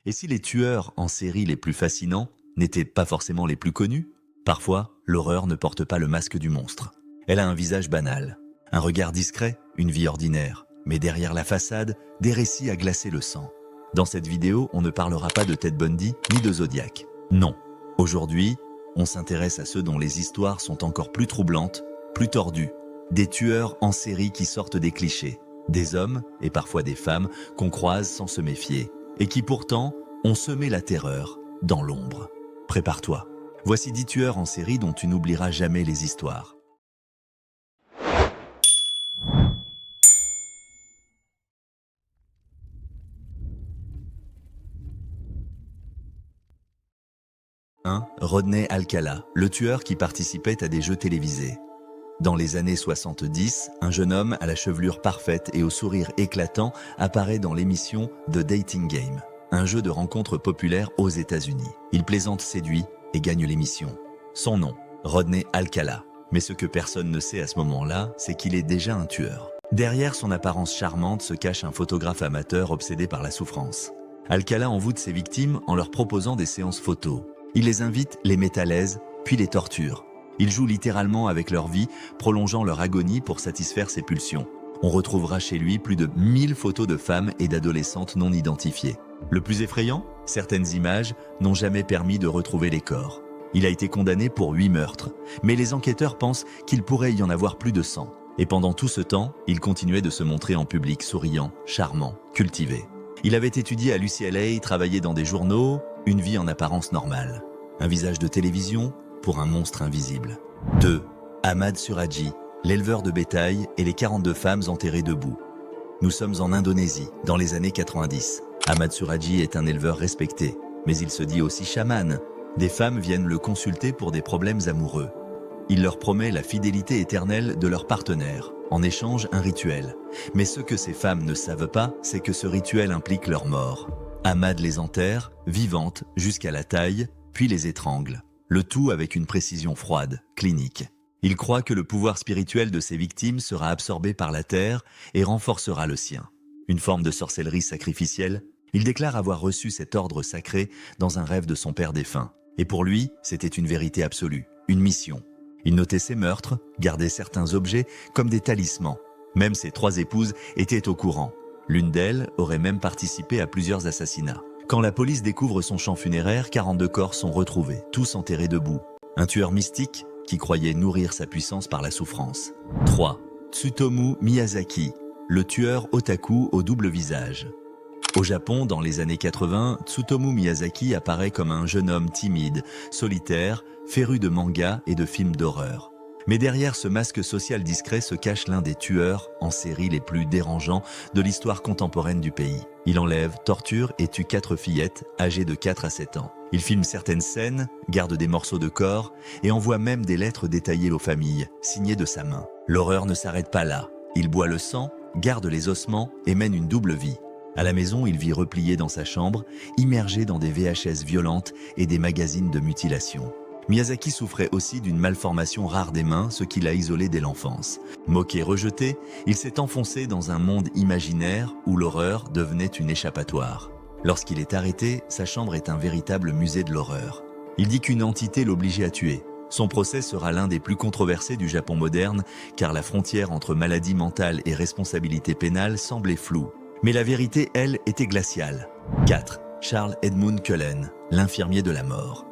Et si les tueurs en série les plus fascinants n'étaient pas forcément les plus connus, parfois, l'horreur ne porte pas le masque du monstre. Elle a un visage banal, un regard discret, une vie ordinaire. Mais derrière la façade, des récits à glacer le sang. Dans cette vidéo, on ne parlera pas de Ted Bundy ni de Zodiac. Non. Aujourd'hui, on s'intéresse à ceux dont les histoires sont encore plus troublantes, plus tordues. Des tueurs en série qui sortent des clichés. Des hommes, et parfois des femmes, qu'on croise sans se méfier. Et qui pourtant ont semé la terreur dans l'ombre. Prépare-toi. Voici 10 tueurs en série dont tu n'oublieras jamais les histoires. Rodney Alcala, le tueur qui participait à des jeux télévisés. Dans les années 70, un jeune homme à la chevelure parfaite et au sourire éclatant apparaît dans l'émission The Dating Game, un jeu de rencontres populaire aux États-Unis. Il plaisante, séduit et gagne l'émission. Son nom, Rodney Alcala. Mais ce que personne ne sait à ce moment-là, c'est qu'il est déjà un tueur. Derrière son apparence charmante se cache un photographe amateur obsédé par la souffrance. Alcala envoûte ses victimes en leur proposant des séances photos. Il les invite, les met à l'aise, puis les torture. Il joue littéralement avec leur vie, prolongeant leur agonie pour satisfaire ses pulsions. On retrouvera chez lui plus de 1000 photos de femmes et d'adolescentes non identifiées. Le plus effrayant, certaines images n'ont jamais permis de retrouver les corps. Il a été condamné pour 8 meurtres, mais les enquêteurs pensent qu'il pourrait y en avoir plus de 100. Et pendant tout ce temps, il continuait de se montrer en public souriant, charmant, cultivé. Il avait étudié à l'UCLA, travaillé dans des journaux, une vie en apparence normale. Un visage de télévision pour un monstre invisible. 2. Ahmad Suraji, l'éleveur de bétail et les 42 femmes enterrées debout. Nous sommes en Indonésie, dans les années 90. Ahmad Suraji est un éleveur respecté, mais il se dit aussi chaman. Des femmes viennent le consulter pour des problèmes amoureux. Il leur promet la fidélité éternelle de leur partenaire, en échange un rituel. Mais ce que ces femmes ne savent pas, c'est que ce rituel implique leur mort. Ahmad les enterre, vivantes, jusqu'à la taille, puis les étrangle. Le tout avec une précision froide, clinique. Il croit que le pouvoir spirituel de ses victimes sera absorbé par la terre et renforcera le sien. Une forme de sorcellerie sacrificielle, il déclare avoir reçu cet ordre sacré dans un rêve de son père défunt. Et pour lui, c'était une vérité absolue, une mission. Il notait ses meurtres, gardait certains objets comme des talismans. Même ses 3 épouses étaient au courant. L'une d'elles aurait même participé à plusieurs assassinats. Quand la police découvre son champ funéraire, 42 corps sont retrouvés, tous enterrés debout. Un tueur mystique qui croyait nourrir sa puissance par la souffrance. 3. Tsutomu Miyazaki, le tueur otaku au double visage. Au Japon, dans les années 80, Tsutomu Miyazaki apparaît comme un jeune homme timide, solitaire, féru de mangas et de films d'horreur. Mais derrière ce masque social discret se cache l'un des tueurs en série les plus dérangeants de l'histoire contemporaine du pays. Il enlève, torture et tue 4 fillettes âgées de 4 à 7 ans. Il filme certaines scènes, garde des morceaux de corps et envoie même des lettres détaillées aux familles, signées de sa main. L'horreur ne s'arrête pas là. Il boit le sang, garde les ossements et mène une double vie. À la maison, il vit replié dans sa chambre, immergé dans des VHS violentes et des magazines de mutilation. Miyazaki souffrait aussi d'une malformation rare des mains, ce qui l'a isolé dès l'enfance. Moqué, rejeté, il s'est enfoncé dans un monde imaginaire où l'horreur devenait une échappatoire. Lorsqu'il est arrêté, sa chambre est un véritable musée de l'horreur. Il dit qu'une entité l'obligeait à tuer. Son procès sera l'un des plus controversés du Japon moderne, car la frontière entre maladie mentale et responsabilité pénale semblait floue. Mais la vérité, elle, était glaciale. 4. Charles Edmund Cullen, l'infirmier de la mort.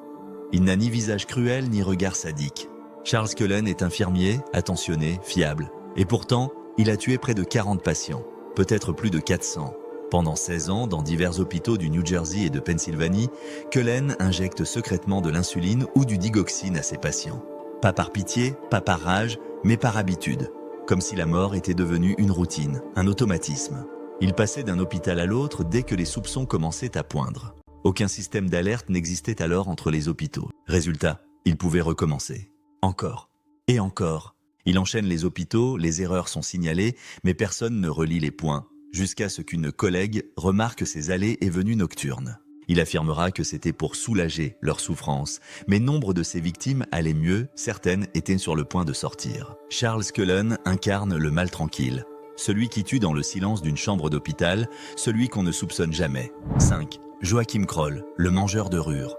Il n'a ni visage cruel ni regard sadique. Charles Cullen est infirmier, attentionné, fiable. Et pourtant, il a tué près de 40 patients, peut-être plus de 400. Pendant 16 ans, dans divers hôpitaux du New Jersey et de Pennsylvanie, Cullen injecte secrètement de l'insuline ou du digoxine à ses patients. Pas par pitié, pas par rage, mais par habitude. Comme si la mort était devenue une routine, un automatisme. Il passait d'un hôpital à l'autre dès que les soupçons commençaient à poindre. Aucun système d'alerte n'existait alors entre les hôpitaux. Résultat, il pouvait recommencer. Encore. Et encore. Il enchaîne les hôpitaux, les erreurs sont signalées, mais personne ne relie les points, jusqu'à ce qu'une collègue remarque ses allées et venues nocturnes. Il affirmera que c'était pour soulager leur souffrance, mais nombre de ses victimes allaient mieux, certaines étaient sur le point de sortir. Charles Cullen incarne le mal tranquille, Celui qui tue dans le silence d'une chambre d'hôpital, celui qu'on ne soupçonne jamais. 5. Joachim Kroll, le mangeur de rures.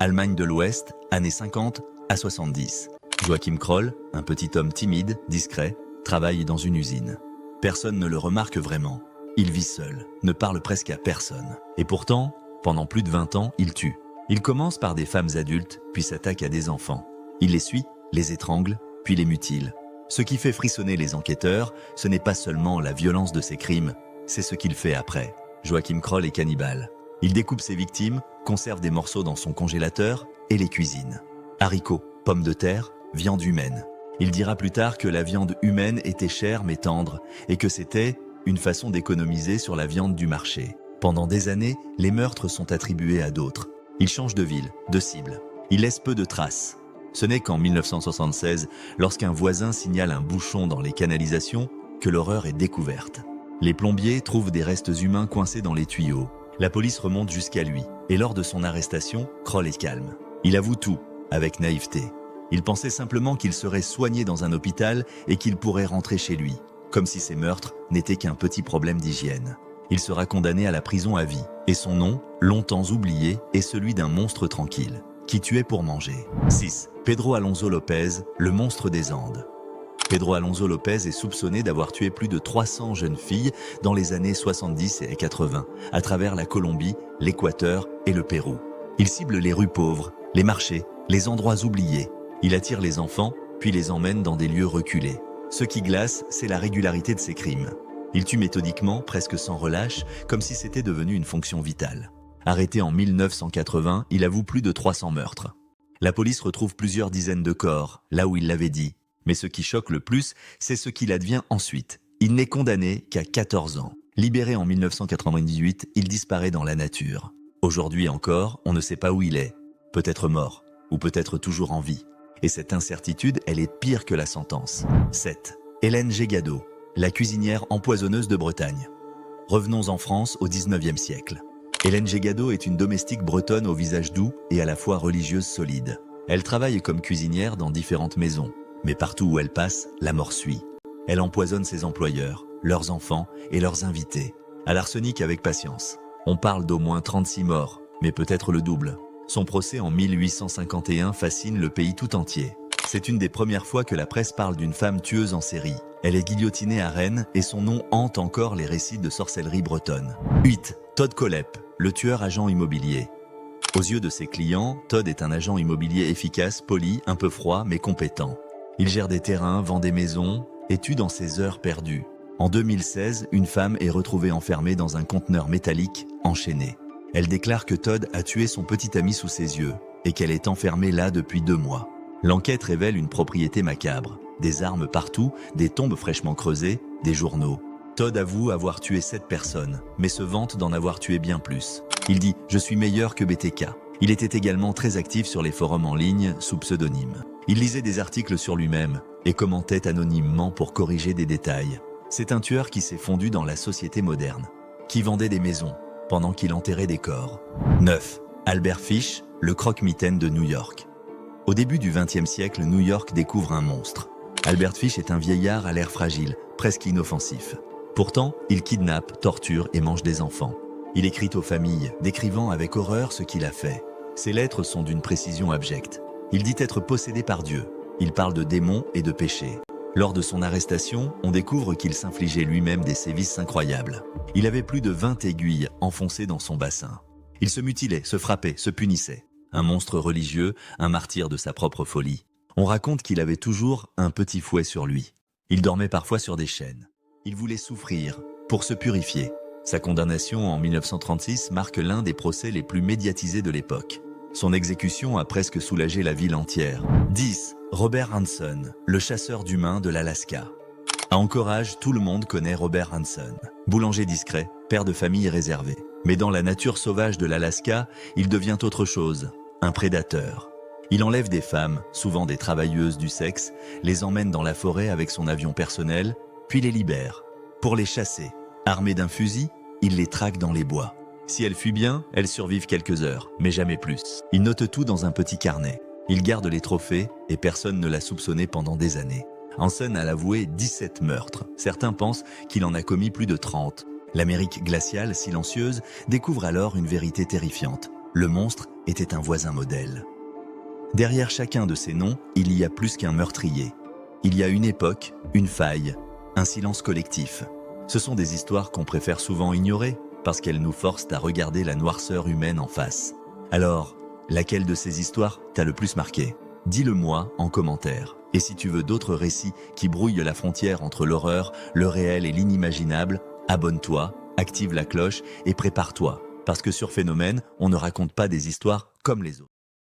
Allemagne de l'Ouest, années 50 à 70. Joachim Kroll, un petit homme timide, discret, travaille dans une usine. Personne ne le remarque vraiment. Il vit seul, ne parle presque à personne. Et pourtant, pendant plus de 20 ans, il tue. Il commence par des femmes adultes, puis s'attaque à des enfants. Il les suit, les étrangle, puis les mutile. Ce qui fait frissonner les enquêteurs, ce n'est pas seulement la violence de ses crimes, c'est ce qu'il fait après. Joachim Kroll est cannibale. Il découpe ses victimes, conserve des morceaux dans son congélateur et les cuisine. Haricots, pommes de terre, viande humaine. Il dira plus tard que la viande humaine était chère mais tendre et que c'était une façon d'économiser sur la viande du marché. Pendant des années, les meurtres sont attribués à d'autres. Il change de ville, de cible. Il laisse peu de traces. Ce n'est qu'en 1976, lorsqu'un voisin signale un bouchon dans les canalisations, que l'horreur est découverte. Les plombiers trouvent des restes humains coincés dans les tuyaux. La police remonte jusqu'à lui, et lors de son arrestation, Kroll est calme. Il avoue tout, avec naïveté. Il pensait simplement qu'il serait soigné dans un hôpital et qu'il pourrait rentrer chez lui, comme si ces meurtres n'étaient qu'un petit problème d'hygiène. Il sera condamné à la prison à vie, et son nom, longtemps oublié, est celui d'un monstre tranquille, qui tuait pour manger. 6. Pedro Alonso Lopez, le monstre des Andes. Pedro Alonso Lopez est soupçonné d'avoir tué plus de 300 jeunes filles dans les années 70 et 80, à travers la Colombie, l'Équateur et le Pérou. Il cible les rues pauvres, les marchés, les endroits oubliés. Il attire les enfants, puis les emmène dans des lieux reculés. Ce qui glace, c'est la régularité de ses crimes. Il tue méthodiquement, presque sans relâche, comme si c'était devenu une fonction vitale. Arrêté en 1980, il avoue plus de 300 meurtres. La police retrouve plusieurs dizaines de corps, là où il l'avait dit. Mais ce qui choque le plus, c'est ce qu'il advient ensuite. Il n'est condamné qu'à 14 ans. Libéré en 1998, il disparaît dans la nature. Aujourd'hui encore, on ne sait pas où il est. Peut-être mort, ou peut-être toujours en vie. Et cette incertitude, elle est pire que la sentence. 7. Hélène Gégado, la cuisinière empoisonneuse de Bretagne. Revenons en France au 19e siècle. Hélène Gégado est une domestique bretonne au visage doux et à la fois religieuse solide. Elle travaille comme cuisinière dans différentes maisons. Mais partout où elle passe, la mort suit. Elle empoisonne ses employeurs, leurs enfants et leurs invités. À l'arsenic avec patience. On parle d'au moins 36 morts, mais peut-être le double. Son procès en 1851 fascine le pays tout entier. C'est une des premières fois que la presse parle d'une femme tueuse en série. Elle est guillotinée à Rennes et son nom hante encore les récits de sorcellerie bretonne. 8. Todd Kollep, le tueur agent immobilier. Aux yeux de ses clients, Todd est un agent immobilier efficace, poli, un peu froid, mais compétent. Il gère des terrains, vend des maisons et tue dans ses heures perdues. En 2016, une femme est retrouvée enfermée dans un conteneur métallique, enchaînée. Elle déclare que Todd a tué son petit ami sous ses yeux et qu'elle est enfermée là depuis 2 mois. L'enquête révèle une propriété macabre. Des armes partout, des tombes fraîchement creusées, des journaux. Todd avoue avoir tué 7 personnes, mais se vante d'en avoir tué bien plus. Il dit « Je suis meilleur que BTK ». Il était également très actif sur les forums en ligne sous pseudonyme. Il lisait des articles sur lui-même et commentait anonymement pour corriger des détails. C'est un tueur qui s'est fondu dans la société moderne, qui vendait des maisons pendant qu'il enterrait des corps. 9. Albert Fish, le croque-mitaine de New York. Au début du XXe siècle, New York découvre un monstre. Albert Fish est un vieillard à l'air fragile, presque inoffensif. Pourtant, il kidnappe, torture et mange des enfants. Il écrit aux familles, décrivant avec horreur ce qu'il a fait. Ses lettres sont d'une précision abjecte. Il dit être possédé par Dieu. Il parle de démons et de péchés. Lors de son arrestation, on découvre qu'il s'infligeait lui-même des sévices incroyables. Il avait plus de 20 aiguilles enfoncées dans son bassin. Il se mutilait, se frappait, se punissait. Un monstre religieux, un martyr de sa propre folie. On raconte qu'il avait toujours un petit fouet sur lui. Il dormait parfois sur des chaînes. Il voulait souffrir pour se purifier. Sa condamnation en 1936 marque l'un des procès les plus médiatisés de l'époque. Son exécution a presque soulagé la ville entière. 10. Robert Hansen, le chasseur d'humains de l'Alaska. À Anchorage, tout le monde connaît Robert Hansen. Boulanger discret, père de famille réservé. Mais dans la nature sauvage de l'Alaska, il devient autre chose, un prédateur. Il enlève des femmes, souvent des travailleuses du sexe, les emmène dans la forêt avec son avion personnel, puis les libère. Pour les chasser, armé d'un fusil, il les traque dans les bois. Si elles fuient bien, elles survivent quelques heures, mais jamais plus. Il note tout dans un petit carnet. Il garde les trophées et personne ne l'a soupçonné pendant des années. Hansen a avoué 17 meurtres. Certains pensent qu'il en a commis plus de 30. L'Amérique glaciale, silencieuse, découvre alors une vérité terrifiante. Le monstre était un voisin modèle. Derrière chacun de ces noms, il y a plus qu'un meurtrier. Il y a une époque, une faille, un silence collectif. Ce sont des histoires qu'on préfère souvent ignorer parce qu'elles nous forcent à regarder la noirceur humaine en face. Alors, laquelle de ces histoires t'a le plus marqué ? Dis-le-moi en commentaire. Et si tu veux d'autres récits qui brouillent la frontière entre l'horreur, le réel et l'inimaginable, abonne-toi, active la cloche et prépare-toi. Parce que sur Phénomène, on ne raconte pas des histoires comme les autres.